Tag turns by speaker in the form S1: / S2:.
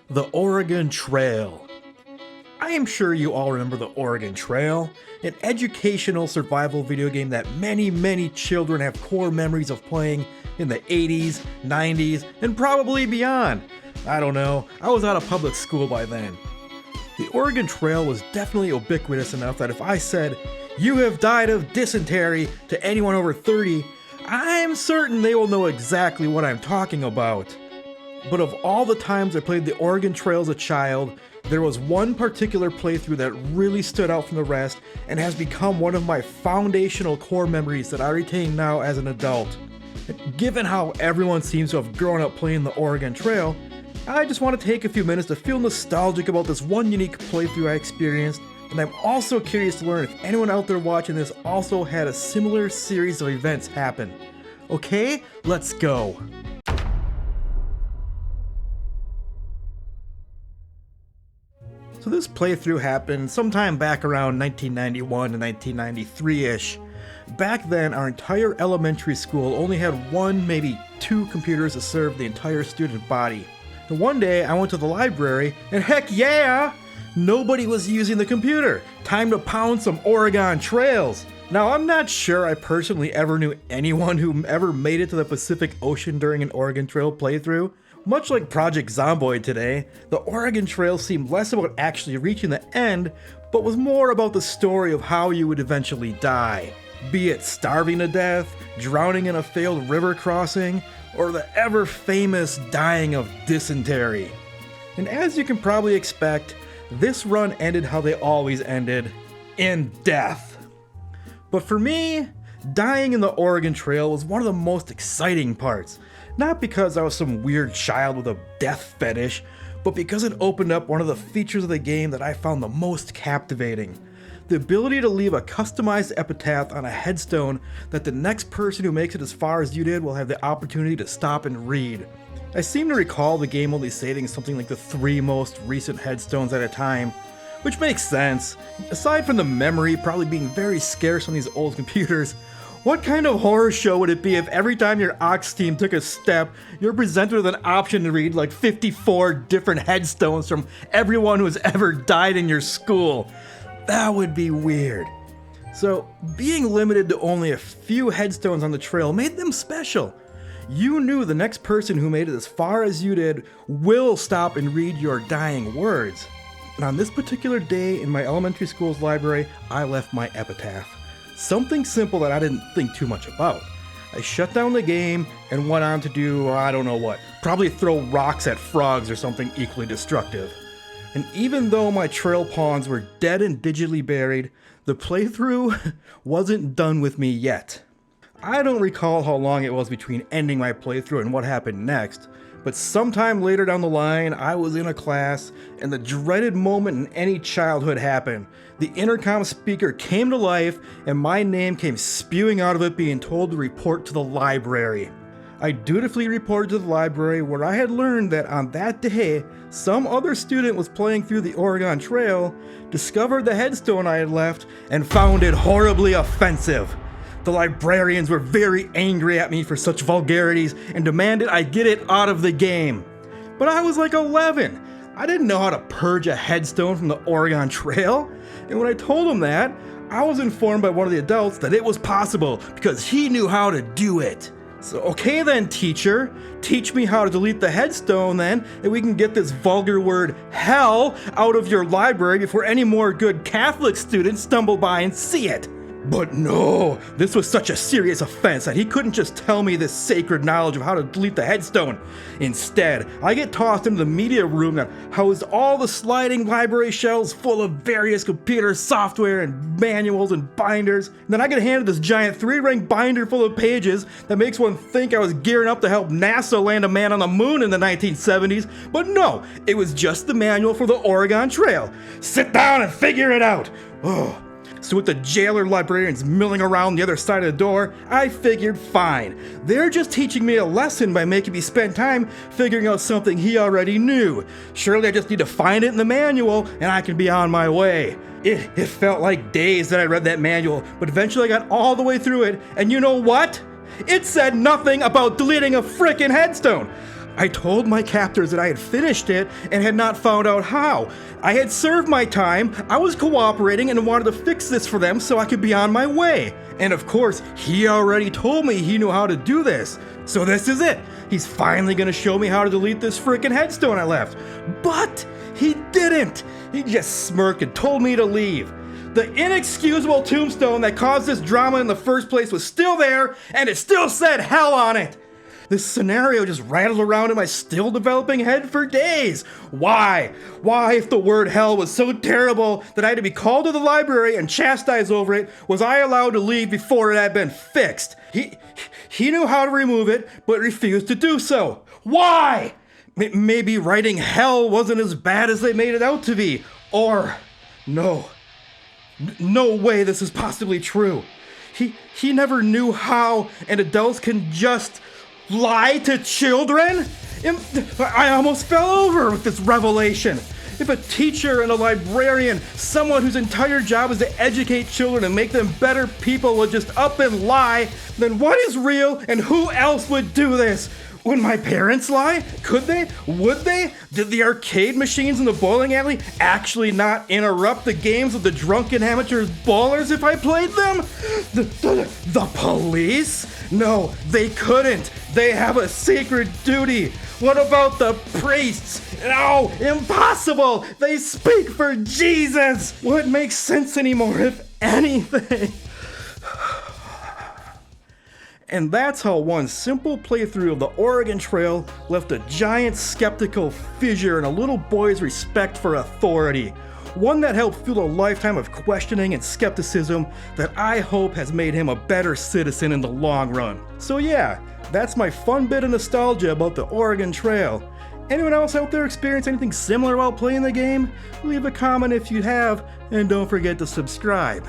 S1: The Oregon Trail. I am sure you all remember the Oregon Trail, an educational survival video game that many children have core memories of playing in the 80s, 90s, and probably beyond. I don't know, I was out of public school by then. The Oregon Trail was definitely ubiquitous enough that if I said, "You have died of dysentery" to anyone over 30, I'm certain they will know exactly what I'm talking about. But of all the times I played the Oregon Trail as a child, there was one particular playthrough that really stood out from the rest and has become one of my foundational core memories that I retain now as an adult. Given how everyone seems to have grown up playing the Oregon Trail, I just want to take a few minutes to feel nostalgic about this one unique playthrough I experienced, and I'm also curious to learn if anyone out there watching this also had a similar series of events happen. Okay, let's go. So this playthrough happened sometime back around 1991 to 1993-ish. Back then, our entire elementary school only had one, maybe two computers to serve the entire student body. And one day, I went to the library, and heck yeah! Nobody was using the computer. Time to pound some Oregon Trails. Now, I'm not sure I personally ever knew anyone who ever made it to the Pacific Ocean during an Oregon Trail playthrough. Much like Project Zomboid today, the Oregon Trail seemed less about actually reaching the end, but was more about the story of how you would eventually die. Be it starving to death, drowning in a failed river crossing, or the ever-famous dying of dysentery. And as you can probably expect, this run ended how they always ended, in death. But for me, dying in the Oregon Trail was one of the most exciting parts. Not because I was some weird child with a death fetish, but because it opened up one of the features of the game that I found the most captivating. The ability to leave a customized epitaph on a headstone that the next person who makes it as far as you did will have the opportunity to stop and read. I seem to recall the game only saving something like the 3 most recent headstones at a time, which makes sense. Aside from the memory probably being very scarce on these old computers, what kind of horror show would it be if every time your Ox team took a step, you're presented with an option to read like 54 different headstones from everyone who's ever died in your school? That would be weird. So, being limited to only a few headstones on the trail made them special. You knew the next person who made it as far as you did will stop and read your dying words. And on this particular day in my elementary school's library, I left my epitaph. Something simple that I didn't think too much about. I shut down the game and went on to do, I don't know what, probably throw rocks at frogs or something equally destructive. And even though my trail pawns were dead and digitally buried, the playthrough wasn't done with me yet. I don't recall how long it was between ending my playthrough and what happened next, but sometime later down the line, I was in a class, and the dreaded moment in any childhood happened. The intercom speaker came to life, and my name came spewing out of it being told to report to the library. I dutifully reported to the library, where I had learned that on that day, some other student was playing through the Oregon Trail, discovered the headstone I had left, and found it horribly offensive. The librarians were very angry at me for such vulgarities and demanded I get it out of the game. But I was like 11. I didn't know how to purge a headstone from the Oregon Trail. And when I told them that, I was informed by one of the adults that it was possible because he knew how to do it. So, okay then, teacher, teach me how to delete the headstone then, and we can get this vulgar word hell out of your library before any more good Catholic students stumble by and see it. But no, this was such a serious offense that he couldn't just tell me this sacred knowledge of how to delete the headstone. Instead, I get tossed into the media room that housed all the sliding library shelves full of various computer software and manuals and binders. And then I get handed this giant 3-ring binder full of pages that makes one think I was gearing up to help NASA land a man on the moon in the 1970s. But no, it was just the manual for the Oregon Trail. Sit down and figure it out. Oh. So with the jailer librarians milling around the other side of the door, I figured fine. They're just teaching me a lesson by making me spend time figuring out something he already knew. Surely I just need to find it in the manual and I can be on my way. It felt like days that I read that manual, but eventually I got all the way through it, and you know what? It said nothing about deleting a frickin' headstone. I told my captors that I had finished it and had not found out how. I had served my time, I was cooperating and wanted to fix this for them so I could be on my way. And of course, he already told me he knew how to do this. So this is it. He's finally gonna show me how to delete this freaking headstone I left. But he didn't. He just smirked and told me to leave. The inexcusable tombstone that caused this drama in the first place was still there, and it still said hell on it. This scenario just rattled around in my still developing head for days. Why? Why, if the word hell was so terrible that I had to be called to the library and chastised over it, was I allowed to leave before it had been fixed? He knew how to remove it, but refused to do so. Why? Maybe writing hell wasn't as bad as they made it out to be. Or, no way this is possibly true. He never knew how, and adults can just lie to children? I almost fell over with this revelation. If a teacher and a librarian, someone whose entire job is to educate children and make them better people, would just up and lie, then what is real and who else would do this? Would my parents lie? Could they? Would they? Did the arcade machines in the bowling alley actually not interrupt the games of the drunken amateur bowlers if I played them? The police? No, they couldn't. They have a sacred duty. What about the priests? No, impossible. They speak for Jesus. What makes sense anymore, if anything? And that's how one simple playthrough of the Oregon Trail left a giant skeptical fissure in a little boy's respect for authority. One that helped fuel a lifetime of questioning and skepticism that I hope has made him a better citizen in the long run. So yeah, that's my fun bit of nostalgia about the Oregon Trail. Anyone else out there experience anything similar while playing the game? Leave a comment if you have, and don't forget to subscribe.